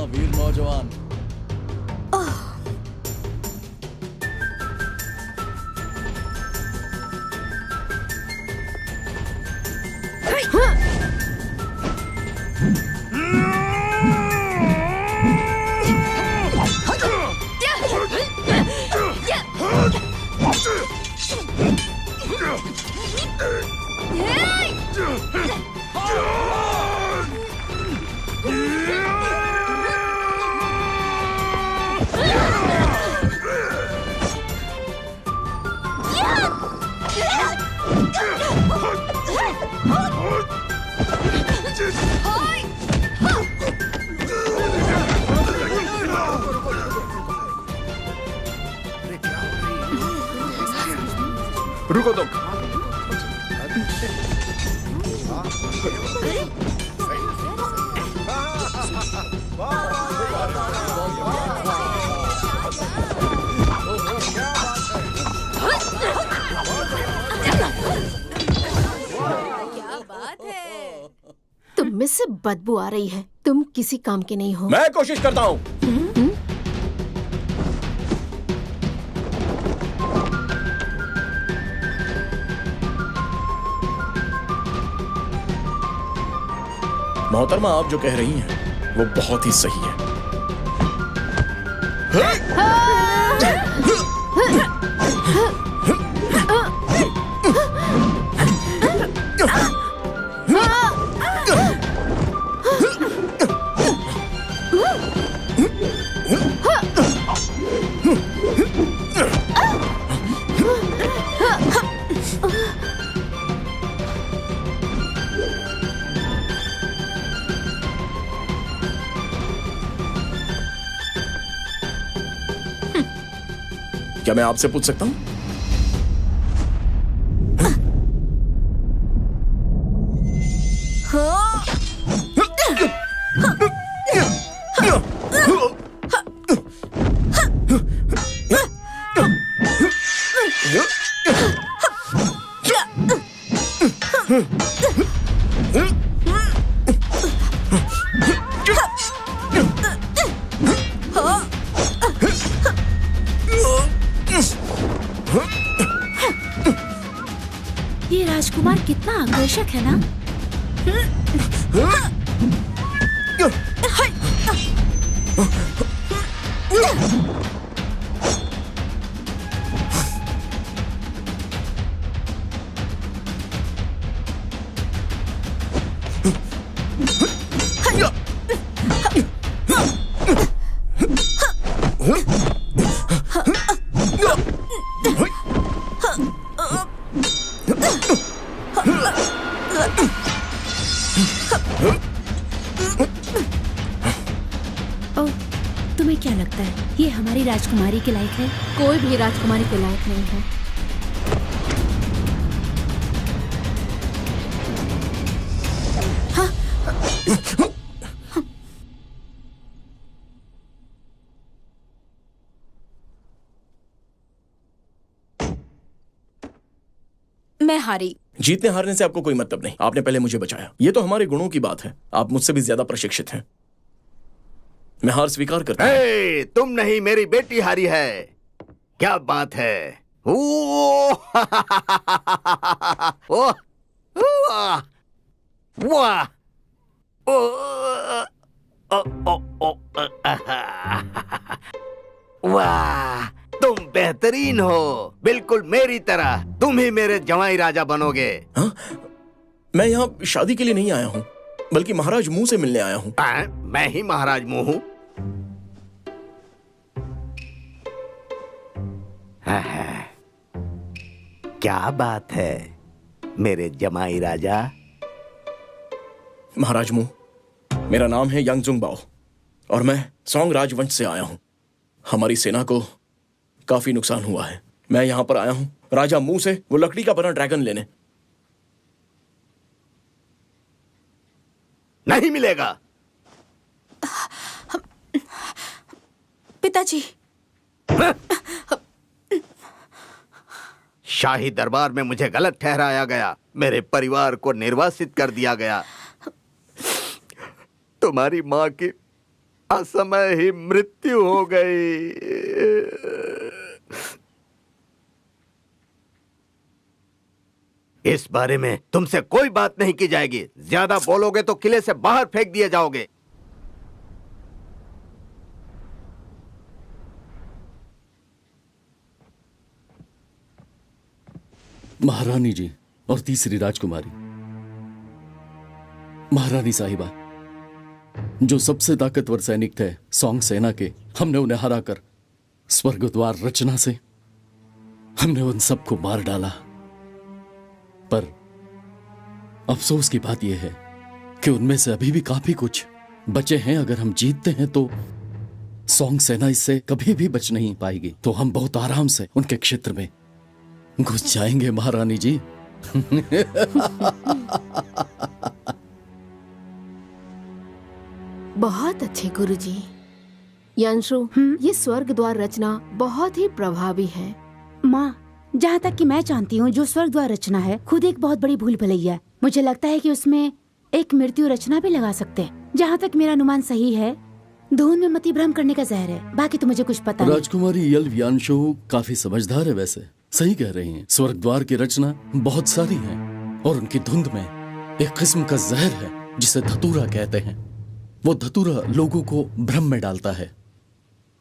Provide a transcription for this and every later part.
हाँ वीर नौजवान। रुको तुम। तुम में से बदबू आ रही है। तुम किसी काम के नहीं हो। मैं कोशिश करता हूँ। मोहतरमा, आप जो कह रही हैं वो बहुत ही सही है। क्या मैं आपसे पूछ सकता हूं? ये राजकुमार कितना आकर्षक है ना? तुम्हें क्या लगता है ये हमारी राजकुमारी के लायक है? कोई भी राजकुमारी के लायक नहीं है। मैं हारी। जीतने हारने से आपको कोई मतलब नहीं। आपने पहले मुझे बचाया। ये तो हमारे गुणों की बात है। आप मुझसे भी ज्यादा प्रशिक्षित हैं। मैं हार स्वीकार करता हूं। तुम नहीं, मेरी बेटी हारी है। क्या बात है? वाह! वाह! तुम बेहतरीन हो, बिल्कुल मेरी तरह। तुम ही मेरे जवाई राजा बनोगे। हाँ? मैं यहाँ शादी के लिए नहीं आया हूँ, बल्कि महाराज मुंह से मिलने आया हूँ। मैं ही महाराज मुंह हूँ? क्या बात है मेरे जमाई राजा? महाराज मुंह, मेरा नाम है यांगजुंग बाओ और मैं सोंग राजवंश से आया हूँ। हमारी सेना को काफी नुकसान हुआ है। मैं यहाँ पर आया हूँ राजा मुंह से वो लकड़ी का बना ड्रैगन लेने। नहीं मिलेगा। पिताजी, शाही दरबार में मुझे गलत ठहराया गया। मेरे परिवार को निर्वासित कर दिया गया। तुम्हारी माँ की असमय ही मृत्यु हो गई। इस बारे में तुमसे कोई बात नहीं की जाएगी। ज्यादा बोलोगे तो किले से बाहर फेंक दिए जाओगे। महारानी जी और तीसरी राजकुमारी, महारानी साहिबा, जो सबसे ताकतवर सैनिक थे सोंग सेना के, हमने उन्हें हराकर स्वर्गद्वार रचना से हमने उन सबको मार डाला। पर अफसोस की बात यह है कि उनमें से अभी भी काफी कुछ बचे हैं। अगर हम जीतते हैं तो सोंग सेना इससे कभी भी बच नहीं पाएगी। तो हम बहुत आराम से उनके क्षेत्र में घुस जाएंगे महारानी जी। बहुत अच्छे गुरुजी। यांशु, ये स्वर्ग द्वार रचना बहुत ही प्रभावी है। माँ, जहाँ तक कि मैं जानती हूँ, जो स्वर्ग द्वार रचना है खुद एक बहुत बड़ी भूल भुलैया है। मुझे लगता है कि उसमें एक मृत्यु रचना भी लगा सकते हैं। जहाँ तक मेरा अनुमान सही है, धून में मति भ्रम करने का जहर है। बाकी तो मुझे कुछ पता नहीं। राजकुमारी यल यानशो काफी समझदार है। वैसे सही कह रही हैं। स्वर्ग द्वार की रचना बहुत सारी है और उनकी धुंध में एक किस्म का जहर है जिसे धतूरा कहते हैं। वो धतूरा लोगों को भ्रम में डालता है।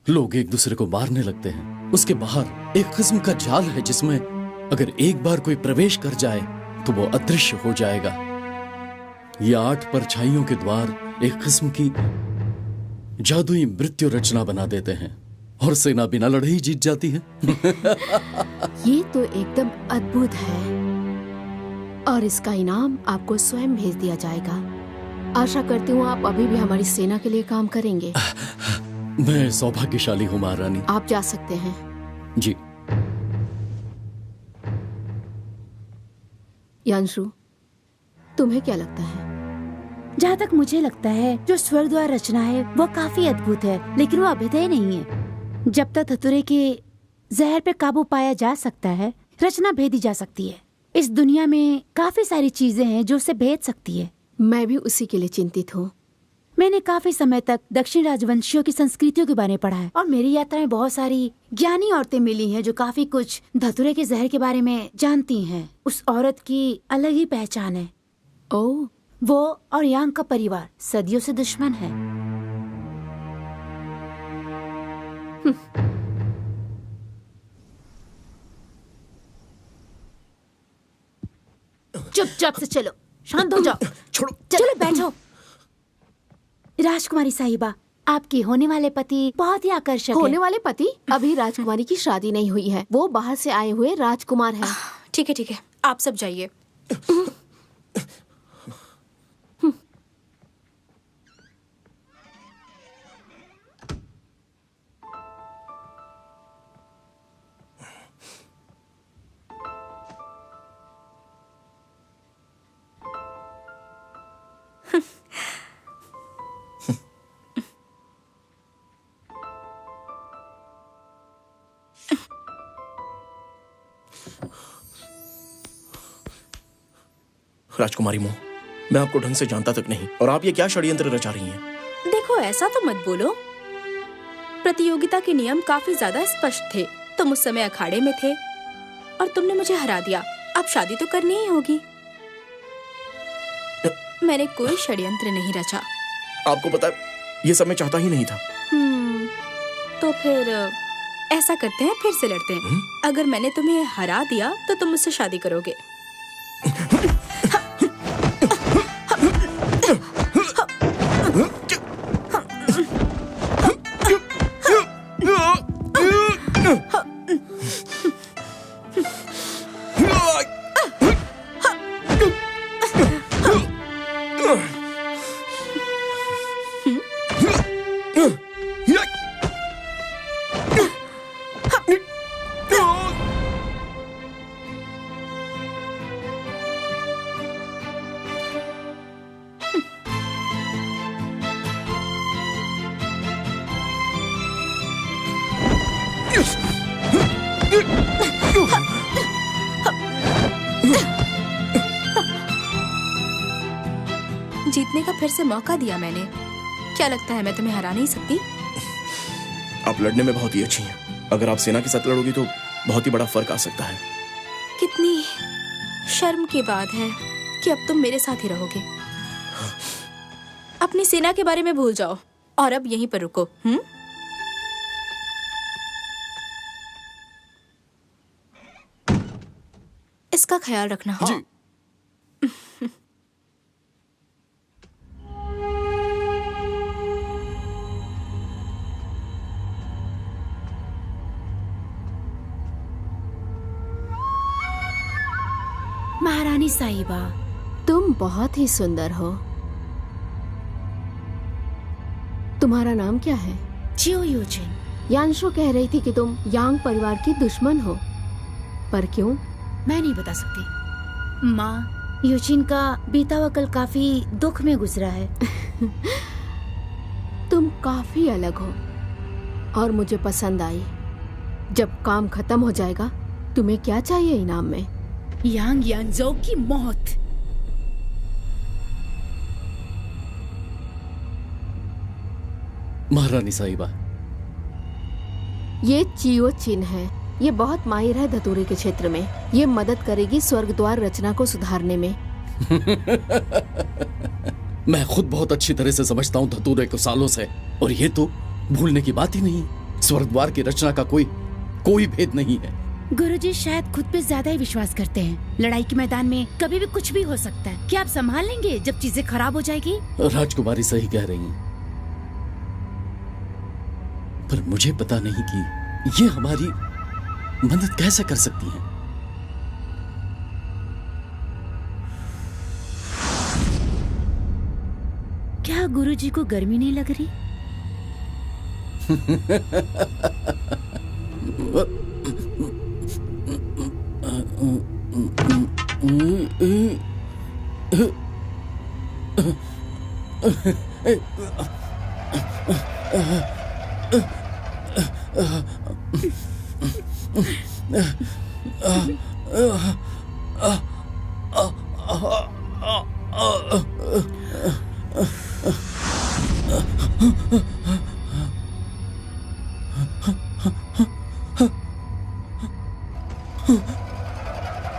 लोग एक दूसरे को मारने लगते हैं। उसके बाहर एक किस्म का जाल है जिसमें अगर एक बार कोई प्रवेश कर जाए तो वो अदृश्य हो जाएगा। ये 8 परछाइयों के द्वार एक किस्म की जादुई मृत्यु रचना बना देते हैं और सेना बिना लड़े ही जीत जाती है। ये तो एकदम अद्भुत है और इसका इनाम आपको स्वयं भेज दिया जाएगा। आशा करती हूँ आप अभी भी हमारी सेना के लिए काम करेंगे। मैं सौभाग्यशाली हूँ महारानी। आप जा सकते हैं। जी। यांशु, तुम्हें क्या लगता है? जहाँ तक मुझे लगता है, जो स्वर्ग द्वार रचना है वो काफी अद्भुत है, लेकिन वो अभेद्य नहीं है। जब तक धतूरे के जहर पे काबू पाया जा सकता है, रचना भेदी जा सकती है। इस दुनिया में काफी सारी चीजें हैं जो उसे भेद सकती है। मैं भी उसी के लिए चिंतित हूँ। मैंने काफी समय तक दक्षिण राजवंशियों की संस्कृतियों के बारे में पढ़ा है और मेरी यात्रा में बहुत सारी ज्ञानी औरतें मिली हैं जो काफी कुछ धतूरे के जहर के बारे में जानती हैं। उस औरत की अलग ही पहचान है। ओह, वो और यांग का परिवार सदियों से दुश्मन है। चुपचाप से चलो, शांत हो जाओ। छोड़ो। चलो बैठो। राजकुमारी साहिबा, आपके होने वाले पति बहुत ही आकर्षक होने है। वाले पति? अभी राजकुमारी की शादी नहीं हुई है। वो बाहर से आए हुए राजकुमार हैं। ठीक है ठीक है, आप सब जाइए। राजकुमारी मोह, मैं आपको ढंग से जानता तक नहीं और आप ये क्या षड्यंत्र रचा रही हैं? देखो, ऐसा तो मत बोलो। प्रतियोगिता के नियम काफी ज्यादा स्पष्ट थे। तुम उस समय अखाड़े में थे और तुमने मुझे हरा दिया। अब शादी तो करनी ही होगी। मैंने कोई षड्यंत्र नहीं रचा। आपको पता है, ये सब मैं चाहता ही नहीं था। तो फिर ऐसा करते हैं, फिर से लड़ते हैं। अगर मैंने तुम्हें हरा दिया तो तुम मुझसे शादी करोगे। जीतने का फिर से मौका दिया मैंने। क्या लगता है मैं तुम्हें हरा नहीं सकती? आप लड़ने में बहुत ही अच्छी हैं। अगर आप सेना के साथ लड़ोगी तो बहुत ही बड़ा फर्क आ सकता है। कितनी शर्म की बात है कि अब तुम मेरे साथ ही रहोगे। अपनी सेना के बारे में भूल जाओ और अब यहीं पर रुको। इसका ख्याल रखना। जी। महारानी साहिबा, तुम बहुत ही सुंदर हो। तुम्हारा नाम क्या है? चियो यूजिन। यांशो कह रही थी कि तुम यांग परिवार की दुश्मन हो, पर क्यों? मैं नहीं बता सकती माँ। यूजिन का बीता हुआ कल काफी दुख में गुजरा है। तुम काफी अलग हो और मुझे पसंद आई। जब काम खत्म हो जाएगा तुम्हें क्या चाहिए इनाम में? यांग यांगजो की मौत। महारानी साहिबा, ये चियो चिन है। ये बहुत माहिर है धतूरे के क्षेत्र में। ये मदद करेगी स्वर्ग द्वार रचना को सुधारने में। मैं खुद बहुत अच्छी तरह से समझता हूँ धतूरे को सालों से, और ये तो भूलने की बात ही नहीं। स्वर्ग द्वार की रचना का कोई भेद नहीं है। गुरुजी शायद खुद पे ज्यादा ही विश्वास करते हैं। लड़ाई के मैदान में कभी भी कुछ भी हो सकता है। क्या आप संभाल लेंगे जब चीजें खराब हो जाएगी? राजकुमारी सही कह रही हैं, पर मुझे पता नहीं कि ये हमारी मदद कैसे कर सकती हैं। क्या गुरुजी को गर्मी नहीं लग रही?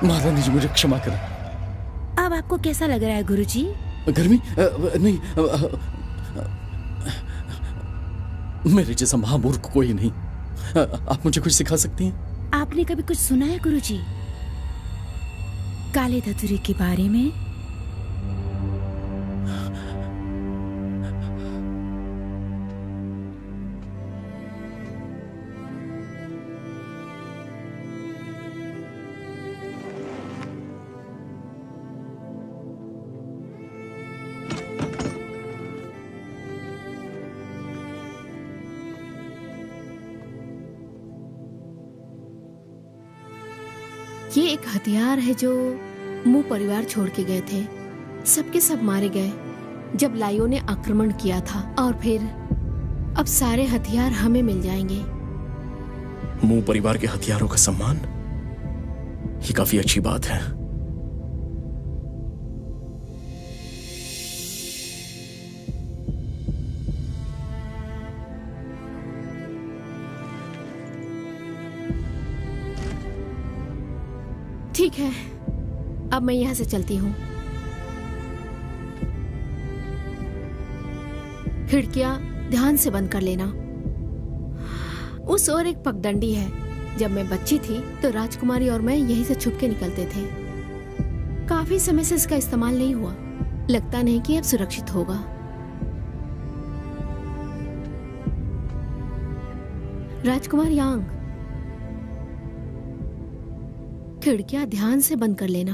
महारानी जी, मुझे क्षमा करें। अब आपको कैसा लग रहा है गुरुजी? गर्मी नहीं, मेरे जैसा महामूर्ख कोई नहीं। आप मुझे कुछ सिखा सकती हैं? आपने कभी कुछ सुना है गुरुजी काले धतूरे के बारे में? ये एक हथियार है जो मू परिवार छोड़ के गए थे। सबके सब मारे गए जब लाइयों ने आक्रमण किया था, और फिर अब सारे हथियार हमें मिल जाएंगे। मू परिवार के हथियारों का सम्मान, ये काफी अच्छी बात है। ठीक है, अब मैं यहाँ से चलती हूँ। खिड़कियां ध्यान से बंद कर लेना। उस ओर एक पगडंडी है। जब मैं बच्ची थी तो राजकुमारी और मैं यहीं से छुप के निकलते थे। काफी समय से इसका इस्तेमाल नहीं हुआ। लगता नहीं कि अब सुरक्षित होगा। राजकुमार यांग, खिड़कियां ध्यान से बंद कर लेना।